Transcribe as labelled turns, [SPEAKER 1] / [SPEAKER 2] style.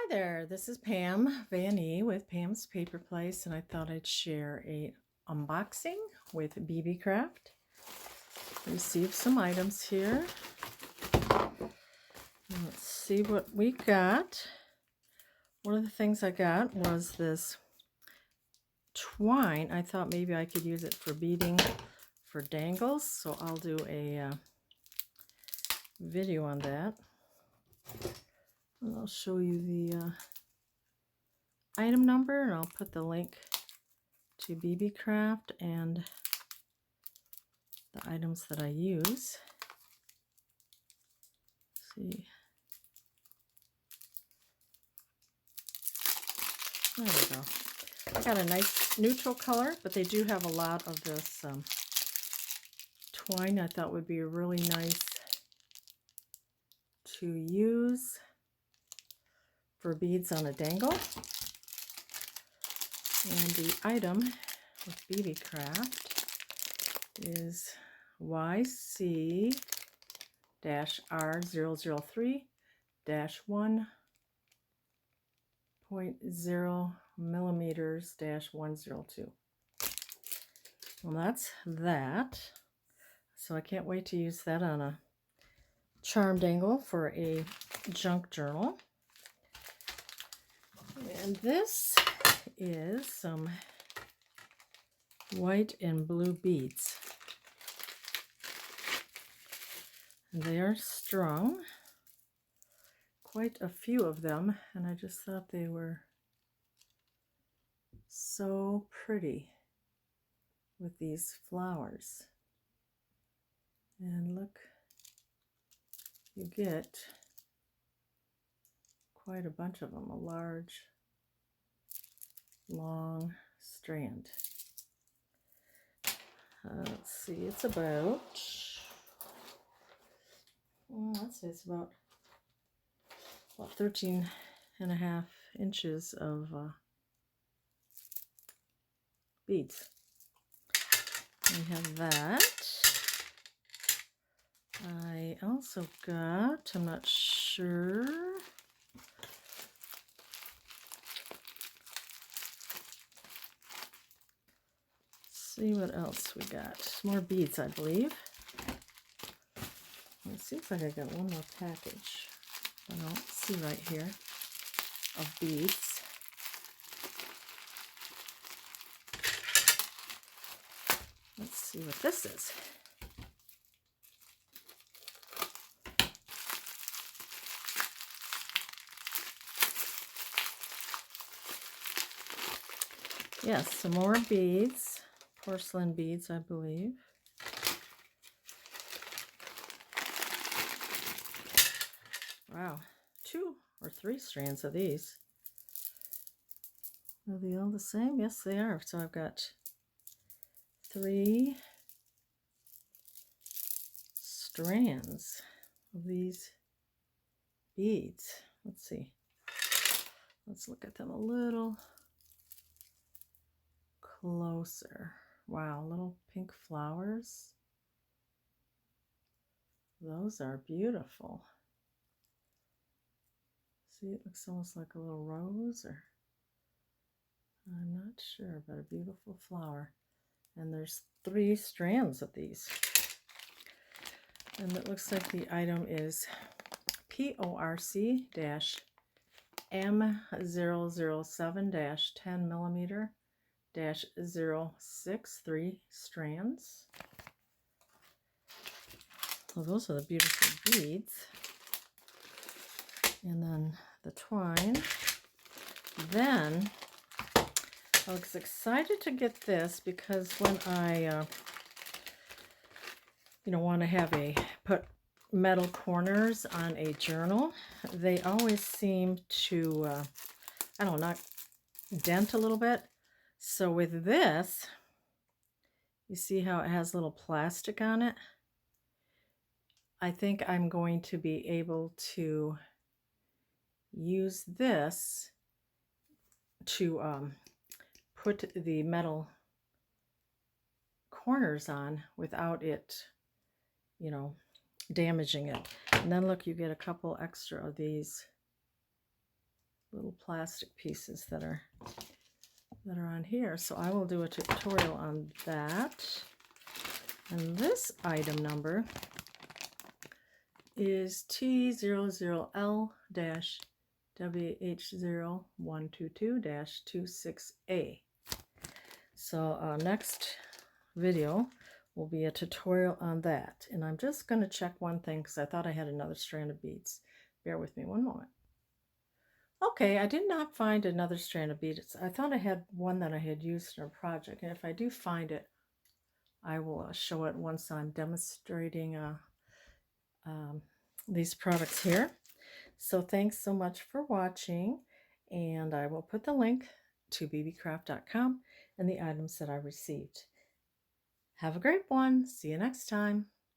[SPEAKER 1] Hi there, this is Pam Van E with Pam's Paper Place, and I thought I'd share a unboxing with BeeBeecraft. Received some items here. Let's see what we got. One of the things I got was this twine. I thought maybe I could use it for beading for dangles, so I'll do a video on that. And I'll show you the item number, and I'll put the link to BeeBeecraft and the items that I use. Let's see. There we go. I got a nice neutral color, but they do have a lot of this twine I thought would be really nice to use for beads on a dangle. And the item with BeeBeecraft is YC-R003-1.0 millimeters -102. Well, that's that. So I can't wait to use that on a charm dangle for a junk journal. And this is some white and blue beads. And they are strung, quite a few of them, and I just thought they were so pretty with these flowers. And look, you get quite a bunch of them, a large, long strand. Let's see, it's about, let's say it's about 13.5 inches of beads. We have that. I also got, I'm not sure, see what else we got. More beads, I believe. It seems like I got one more package. I don't see right here of beads. Let's see what this is. Yes, some more beads. Porcelain beads, I believe. Wow, 2 or 3 strands of these. Are they all the same? Yes, they are. So I've got 3 strands of these beads. Let's see. Let's look at them a little closer. Wow, little pink flowers. Those are beautiful. See, it looks almost like a little rose, or I'm not sure, but a beautiful flower. And there's 3 strands of these. And it looks like the item is PORC-M007-10 millimeter -063 strands. Well, those are the beautiful beads. And then the twine. Then I was excited to get this because when I want to put metal corners on a journal, they always seem to I don't know, not dent a little bit. So with this, you see how it has little plastic on it? I think I'm going to be able to use this to put the metal corners on without it, damaging it. And then look, you get a couple extra of these little plastic pieces that are on here. So I will do a tutorial on that. And this item number is T000-WH0122-26A. So next video will be a tutorial on that. And I'm just going to check one thing because I thought I had another strand of beads. Bear with me one moment. Okay, I did not find another strand of beads. I thought I had one that I had used in a project. And if I do find it, I will show it once I'm demonstrating these products here. So thanks so much for watching, and I will put the link to BeeBeecraft.com and the items that I received. Have a great one. See you next time.